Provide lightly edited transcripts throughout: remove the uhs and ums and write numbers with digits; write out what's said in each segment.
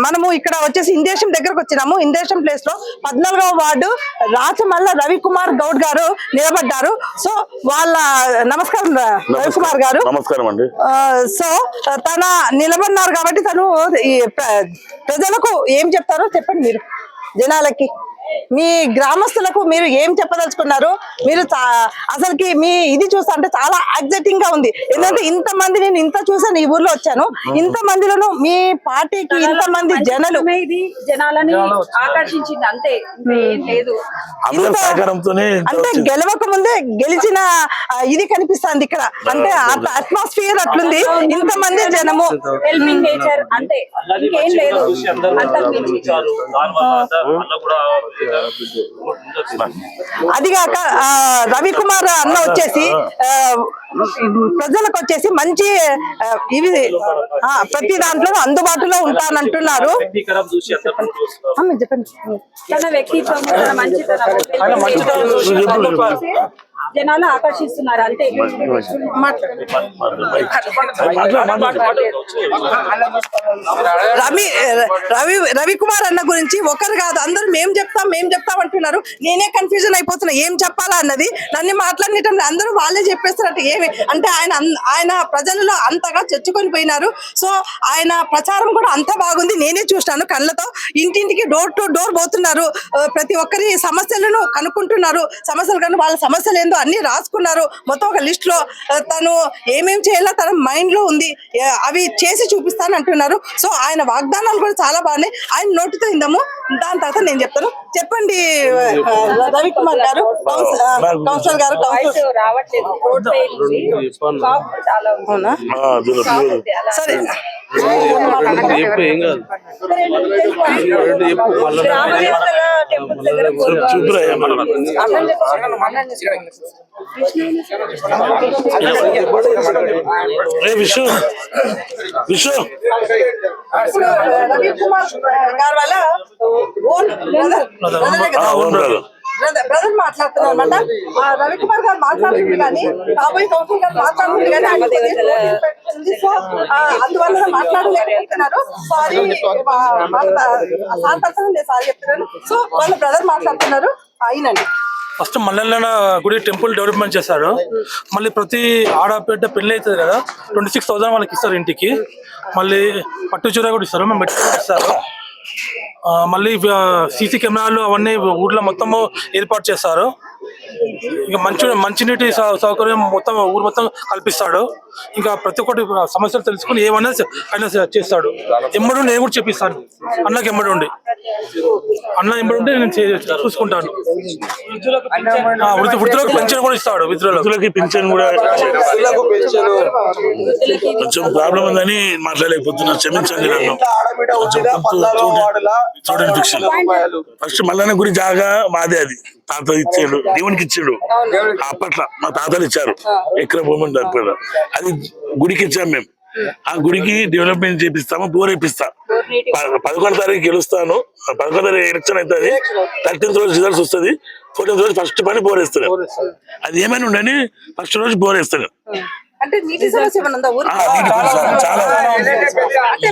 మనము ఇక్కడ వచ్చేసి ఇందేశం దగ్గరకు వచ్చినాము. ఇందేశం ప్లేస్ లో 14వ వార్డు రాచమల్ల రవికుమార్ గౌడ్ గారు నిలబడ్డారు. సో వాళ్ళ నమస్కారం రవికుమార్ గారు. నమస్కారం అండి. సో తన నిలబడినారు కాబట్టి తను ప్రజలకు ఏం చెప్తారో చెప్పండి. మీరు జనాలకి మీ గ్రామస్తులకు మీరు ఏం చెప్పదలుచుకున్నారు? మీరు అసలుకి మీ ఇది చూస్తా అంటే చాలా ఎగ్జైటింగ్ గా ఉంది. ఎందుకంటే ఇంత మంది నేను ఇంత చూసాను, ఈ ఊర్లో వచ్చాను, ఇంత మందిలోను మీ పార్టీకి ఇంత మంది జనాలని ఆకర్షించింది అంతే, లేదు. అంటే గెలవక ముందే గెలిచిన ఇది కనిపిస్తుంది ఇక్కడ. అంటే అట్మాస్ఫియర్ అట్లుంది, ఇంత మంది జనము, హెల్పింగ్ నేచర్ అంతే, ఇంకేం లేదు. అదిగాక రవికుమార్ అన్న వచ్చేసి ప్రజలకు వచ్చేసి మంచి ఇవి ప్రతి దాంట్లో అందుబాటులో ఉంటానంటున్నారు. చెప్పండి. తన వ్యక్తిత్వం, తన మంచితనం జనాలు ఆకర్షిస్తున్నారు అంతే. రవికుమార్ అన్న గురించి ఒకరు కాదు అందరూ మేం చెప్తాం అంటున్నారు. నేనే కన్ఫ్యూజన్ అయిపోతున్నా ఏం చెప్పాలా అన్నది. నన్ను మాట్లాడటం అందరూ వాళ్ళే చెప్పేస్తున్నట్టు ఏమి అంటే ఆయన ప్రజలలో అంతగా చొచ్చుకొని పోయినారు. సో ఆయన ప్రచారం కూడా అంత బాగుంది. నేనే చూసినాను కళ్ళతో. ఇంటింటికి డోర్ టు డోర్ పోతున్నారు. ప్రతి ఒక్కరి సమస్యలను కనుక్కుంటున్నారు. సమస్యలు కానీ వాళ్ళ సమస్యలు ఏందో అన్ని రాసుకున్నారు. మొత్తం ఒక లిస్ట్ లో తను ఏమేం చేయాలో తన మైండ్ లో ఉంది, అవి చేసి చూపిస్తాను అంటున్నారు. సో ఆయన వాగ్దానాలు కూడా చాలా బాగున్నాయి. ఆయన నోటితో ఇందాము, దాని తర్వాత నేను చెప్తాను. చెప్పండి రవికుమార్ గారు, కౌన్సిలర్ గారు. అవునా సరే. రవికుమార్ గారి వల్ల బ్రదర్ మాట్లాడుతున్నారు అనమాట. రవికుమార్ గారు మాట్లాడుతుంది కానీ కాబోయే కౌన్సిలర్ గారు మాట్లాడుతుంది కానీ అందువల్ల మాట్లాడలేకపోతున్నారు. సారీ సారీ చెప్తున్నారు. సో వాళ్ళ బ్రదర్ మాట్లాడుతున్నారు. అయినండి. ఫస్ట్ మల్లెల గుడి టెంపుల్ డెవలప్మెంట్ చేశారు. మళ్ళీ ప్రతి ఆడపేట పెళ్లి అవుతుంది కదా, 26,000 వాళ్ళకి ఇస్తారు ఇంటికి. మళ్ళీ పట్టు చీర కూడా ఇస్తారు, మేము ఇస్తారు. మళ్ళీ సీసీ కెమెరాలు అవన్నీ ఊర్లో మొత్తము ఏర్పాటు చేస్తారు. ఇంకా మంచినీటి సౌకర్యం మొత్తం ఊరు మొత్తం కల్పిస్తాడు. ఇంకా ప్రతి ఒక్కటి సమస్యలు తెలుసుకుని ఏమన్నా ఆయన చేస్తాడు. ఎమ్మడు నేను కూడా చెప్పిస్తాను. అన్నకి ఎమ్మడుండి నేను చూసుకుంటాను. వృద్ధులకు పెన్షన్ కూడా ఇస్తాడు. వృద్ధులకి పెన్షన్ కూడా. కొంచెం ప్రాబ్లం ఉందని మాట్లాడలేకపోతున్నా, క్షమించండి నన్ను. చూడండి ఫిక్షన్ ఫస్ట్ మల్లన్న గురి జాగా మాదే, అది తాత ఇచ్చాడు, దేవునికి ఇచ్చాడు. అప్పట్లో మా తాతలు ఇచ్చారు ఎక్కడ భూమి. అది గుడికి ఇచ్చాం మేము. ఆ గుడికి డెవలప్మెంట్ చేపిస్తాము, బోర్ వేపిస్తా. 11వ తారీఖు గెలుస్తాను. 11వ తారీఖు ఎలక్షన్ అవుతుంది. 13th రోజు రిజల్ట్స్ వస్తుంది. 14th రోజు ఫస్ట్ పని బోర్ వేస్తాను. అది ఏమైనా ఉండని ఫస్ట్ రోజు బోర్ వేస్తాను. అంటే నీటి సమస్య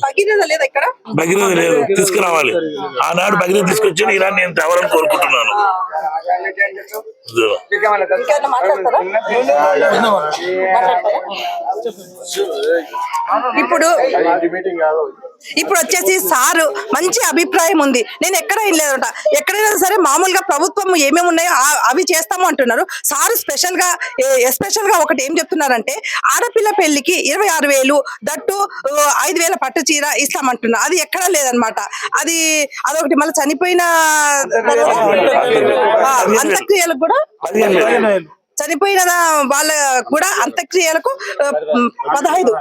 భగీరథ లేదు, తీసుకురావాలి. ఆనాడు భగీరథ తీసుకొచ్చి ఇలా నేను తేవాలని కోరుకుంటున్నాను. ఇప్పుడు వచ్చేసి సారు మంచి అభిప్రాయం ఉంది. నేను ఎక్కడ లేదంట, ఎక్కడైనా సరే మామూలుగా ప్రభుత్వం ఏమేమి ఉన్నాయో అవి చేస్తాము అంటున్నారు. సారు ఎస్పెషల్ గా ఒకటి ఏం చెప్తున్నారంటే ఆడపిల్ల పెళ్లికి 26,000 దట్టు 5,000 పట్టు చీర ఇస్తామంటున్నారు. అది ఎక్కడా లేదనమాట. అదొకటి మళ్ళీ చనిపోయిన అంత్యక్రియలకు కూడా చనిపోయిన వాళ్ళ కూడా అంత్యక్రియలకు 15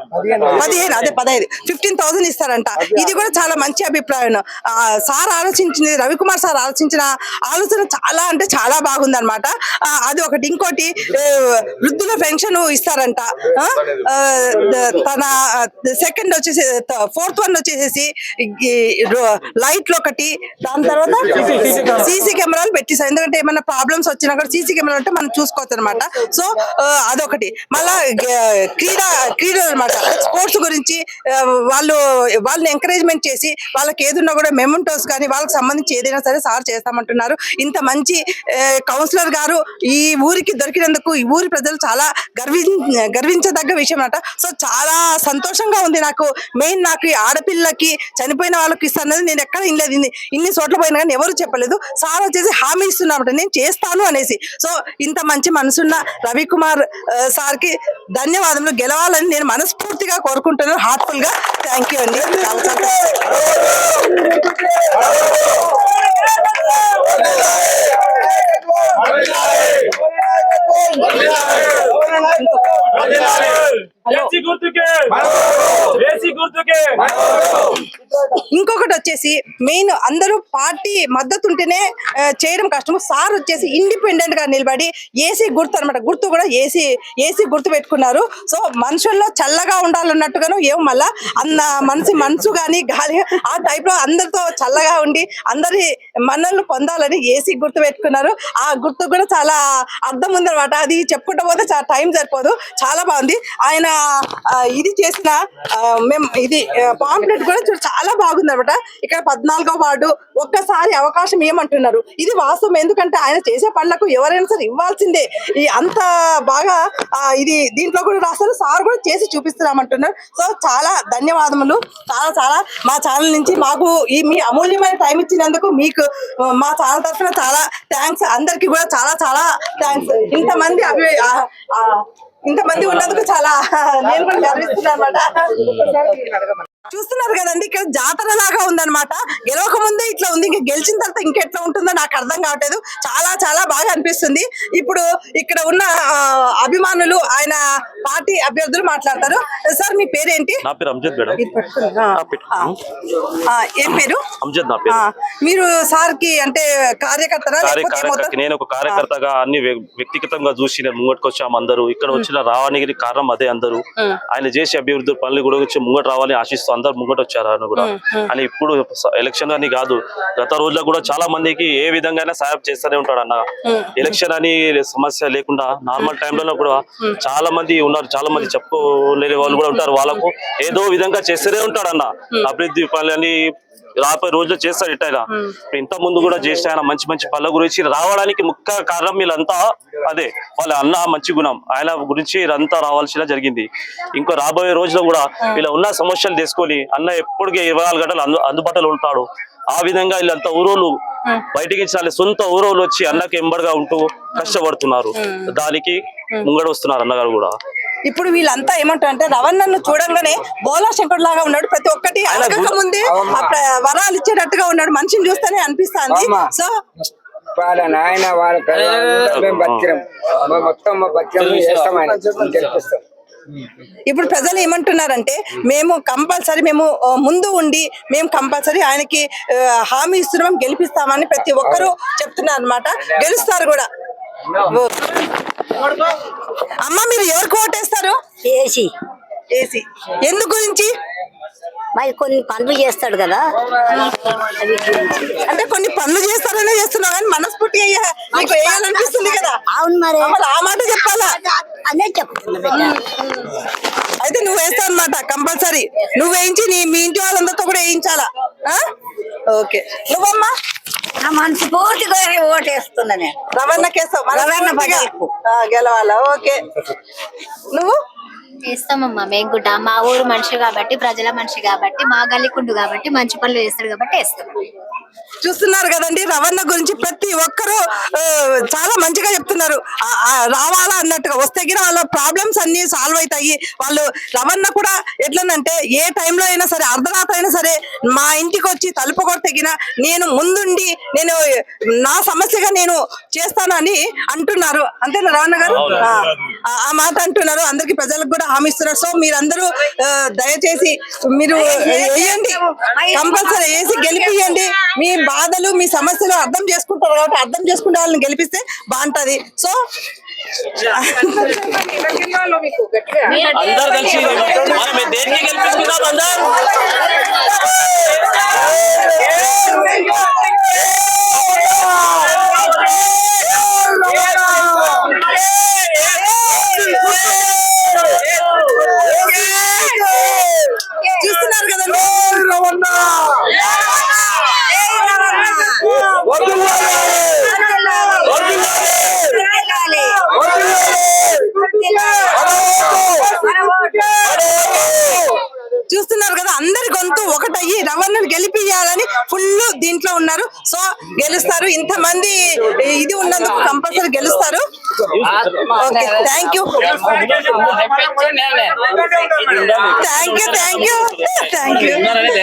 15,000 ఇస్తారంట. ఇది కూడా చాలా మంచి అభిప్రాయం. సార్ ఆలోచించింది, రవికుమార్ సార్ ఆలోచించిన ఆలోచన చాలా అంటే చాలా బాగుంది అనమాట. అది ఒకటి. ఇంకోటి వృద్ధుల పెన్షన్ ఇస్తారంట. తన సెకండ్ వచ్చేసి 4th వన్ వచ్చేసేసి లైట్లు ఒకటి, దాని తర్వాత సీసీ కెమెరాలు పెట్టిస్తారు. ఎందుకంటే ఏమైనా ప్రాబ్లమ్స్ వచ్చినా కూడా సీసీ కెమెరా అంటే మనం చూసుకోవచ్చు. అనమాట. సో అదొకటి. మళ్ళా క్రీడలు అనమాట, స్పోర్ట్స్ గురించి వాళ్ళని ఎంకరేజ్మెంట్ చేసి వాళ్ళకి ఏదున్నా కూడా మెమెంటోస్ కానీ వాళ్ళకి సంబంధించి ఏదైనా సరే సార్ చేస్తామంటున్నారు. ఇంత మంచి కౌన్సిలర్ గారు ఈ ఊరికి దొరికినందుకు ఈ ఊరి ప్రజలు చాలా గర్వించదగ్గ విషయం అన్నమాట. సో చాలా సంతోషంగా ఉంది నాకు. మెయిన్ నాకు ఈ ఆడపిల్లకి చనిపోయిన వాళ్ళకి ఇస్తానది నేను ఎక్కడ ఇనలేదు. ఇన్ని చోట్ల పోయినా కానీ ఎవరు చెప్పలేదు. సార్ వచ్చేసి హామీ ఇస్తున్నామంట నేను చేస్తాను అనేసి. సో ఇంత మంచి మనసున్న రవికుమార్ సార్ కి ధన్యవాదములు. గెలవాలని నేను మనస్ఫూర్తిగా కోరుకుంటున్నాను. హార్ట్ఫుల్ గా థ్యాంక్ యూ అండి. చాలా ఇంకొకటి వచ్చేసి మెయిన్ అందరూ పార్టీ మద్దతు ఉంటేనే చేయడం కష్టం. సార్ వచ్చేసి ఇండిపెండెంట్ గా నిలబడి ఏసీ గుర్తు అనమాట, గుర్తు కూడా ఏసీ గుర్తు పెట్టుకున్నారు. సో మనుషుల్లో చల్లగా ఉండాలన్నట్టుగాను ఏమో మళ్ళా మనసు గాని గాలి ఆ టైప్ లో అందరితో చల్లగా ఉండి అందరి మన్నలు పొందాలని ఏసీ గుర్తు పెట్టుకున్నారు. ఆ గుర్తు కూడా చాలా అర్థం ఉందన్నమాట. అది చెప్పుకుంటూ పోతే చాలా టైం సరిపోదు. చాలా బాగుంది. ఆయన ఇది చేసిన మేము ఇది పాంప్లెట్ కూడా చాలా బాగుంది అనమాట. ఇక్కడ 14వ వార్డు ఒక్కసారి అవకాశం ఏమంటున్నారు. ఇది వాస్తవం. ఎందుకంటే ఆయన చేసే పనులకు ఎవరైనా సరే ఇవ్వాల్సిందే. ఈ అంత బాగా ఇది దీంట్లో కూడా రాస్తారు. సార్ కూడా చేసి చూపిస్తున్నామంటున్నారు. సో చాలా ధన్యవాదములు. చాలా మా ఛానల్ నుంచి మాకు ఈ మీ అమూల్యమైన టైం ఇచ్చినందుకు మీకు మా ఛానల్ తరఫున చాలా థ్యాంక్స్. అందరికి కూడా చాలా థ్యాంక్స్. ఇంతమంది ఉన్నందుకు చాలా నేను కూడా గర్విస్తున్నాను అనమాట. చూస్తున్నారు కదండి, ఇక్కడ జాతర లాగా ఉందన్నమాట. గెలవక ముందే ఇట్లా ఉంది, ఇంకా గెలిచిన తర్వాత ఇంకెట్లా ఉంటుందో నాకు అర్థం కావట్లేదు. చాలా బాగా అనిపిస్తుంది. ఇప్పుడు ఇక్కడ ఉన్న అభిమానులు ఆయన పార్టీ అభ్యర్థులు మాట్లాడతారు. సార్ మీ పేరేంటి? నా పేరు అమ్జద్ మేడం. ఏం పేరు? అమ్జద్ నా పేరు. మీరు సార్ కి అంటే కార్యకర్తరా? నేను ఒక కార్యకర్తగా అన్ని వ్యక్తిగతంగా చూసి నేను ముంగట్టుకు వచ్చాము. అందరూ ఇక్కడ వచ్చిన రావడానికి కారణం అదే. అందరూ ఆయన చేసే అభివృద్ధి పనులు కూడా వచ్చి ముంగట రావాలని ఆశిస్తూ అందరు ముంగట వచ్చారు. ఆయన కూడా అని ఇప్పుడు ఎలక్షన్ అని కాదు, గత రోజుల్లో కూడా చాలా మందికి ఏ విధంగా సాయం చేస్తూనే ఉంటాడు అన్న. ఎలక్షన్ అని సమస్య లేకుండా నార్మల్ టైంలో కూడా చాలా మంది ఉన్నారు. చాలా మంది చెప్పుకోలేని వాళ్ళు కూడా ఉంటారు. వాళ్ళకు ఏదో విధంగా చేస్తూనే ఉంటాడు అన్న. అభివృద్ధి పనులని రాబోయే రోజుల్లో చేస్తాడు. ఇట్టయినా ఇంత ముందు కూడా చేస్తే ఆయన మంచి పనుల గురించి రావడానికి ముఖ్య కారణం వీళ్ళంతా అదే. వాళ్ళ అన్న మంచి గుణం, ఆయన గురించి ఇదంతా రావాల్సిన జరిగింది. ఇంకో రాబోయే రోజుల్లో కూడా వీళ్ళ ఉన్న సమస్యలు తీసుకొని అన్న ఎప్పటికీ 24 గంటలు అందుబాటులో ఉంటాడు. ఆ విధంగా వీళ్ళంతా ఊరోళ్ళు బయటికి సొంత ఊరోళ్ళు వచ్చి అన్నకి ఎంబడిగా ఉంటూ కష్టపడుతున్నారు. దానికి ముంగడ వస్తున్నారు అన్నగారు కూడా. ఇప్పుడు వీళ్ళంతా ఏమంటారంటే రవణను చూడంగానే బోలా శంకర్ లాగా ఉన్నాడు. ప్రతి ఒక్కటి అడగక ముందే వరాలు ఇచ్చేటట్టుగా ఉన్నాడు. మనిషిని చూస్తేనే అనిపిస్తుంది. సో ఆయన మొత్తం ఇప్పుడు ప్రజలు ఏమంటున్నారంటే మేము కంపల్సరీ మేము ముందు ఉండి మేము కంపల్సరీ ఆయనకి హామీ ఇస్తున్నాం, గెలిపిస్తామని ప్రతి ఒక్కరూ చెప్తున్నారు అనమాట. గెలుస్తారు కూడా. అమ్మ మీరు ఎవరికి ఓటేస్తారు? ఏసీ ఎందుకు గురించి? మరి కొన్ని పనులు చేస్తాడు కదా, అంటే కొన్ని పనులు చేస్తారనే చేస్తున్నావు కానీ మనస్ఫూర్తి నీకు వేయాలనిపిస్తుంది కదా. అవును మరి ఆ మాట చెప్పాలా? అదే చెప్తున్నా. అయితే నువ్వు వేస్తావు అనమాట కంపల్సరీ. నువ్వు వేయించి మీ ఇంటి వాళ్ళందరితో కూడా వేయించాలా? ఓకే. నువ్వమ్మా? మనసు పూర్తిగా ఓటేస్తున్నా నేను. రవణకేస్తావు? గెలవాలా? ఓకే. నువ్వు? చేస్తామమ్మా. మేము కూడా మా ఊరు మనిషి కాబట్టి, ప్రజల మనిషి కాబట్టి, మా గల్లికుండు కాబట్టి, మంచి పనులు చేస్తాడు కాబట్టి వేస్తాం. చూస్తున్నారు కదండి, రవణ గురించి ప్రతి ఒక్కరూ చాలా మంచిగా చెప్తున్నారు. రావాలా అన్నట్టుగా వస్తే వాళ్ళ ప్రాబ్లమ్స్ అన్ని సాల్వ్ అవుతాయి. వాళ్ళు రవణ కూడా ఎట్లనంటే ఏ టైంలో అయినా సరే, అర్ధరాత్రి అయినా సరే మా ఇంటికి వచ్చి తలుపు కొట్టగిన నేను ముందుండి నేను నా సమస్యగా నేను చేస్తాను అని అంటున్నారు. అంతేనా రవణ గారు? ఆ మాట అంటున్నారు. అందరికి ప్రజలకు కూడా హామీ ఇస్తున్నారు. సో మీరందరూ దయచేసి మీరు వేయండి, కంపల్సరీ వేసి గెలిపియండి. మీ బాధలు మీ సమస్యలు అర్థం చేసుకుంటారు కాబట్టి అర్థం చేసుకుంటే వాళ్ళని గెలిపిస్తే బాగుంటది. సో అందరు కలిసి మనం దేనికి గెలిపించుకున్నాం అందరూ. అయ్యి రవణను గెలిపియాలని ఫుల్ దీంట్లో ఉన్నారు. సో గెలుస్తారు, ఇంతమంది ఇది ఉన్నందుకు కంపల్సరీ గెలుస్తారు. Okay, thank you thank you thank you thank you.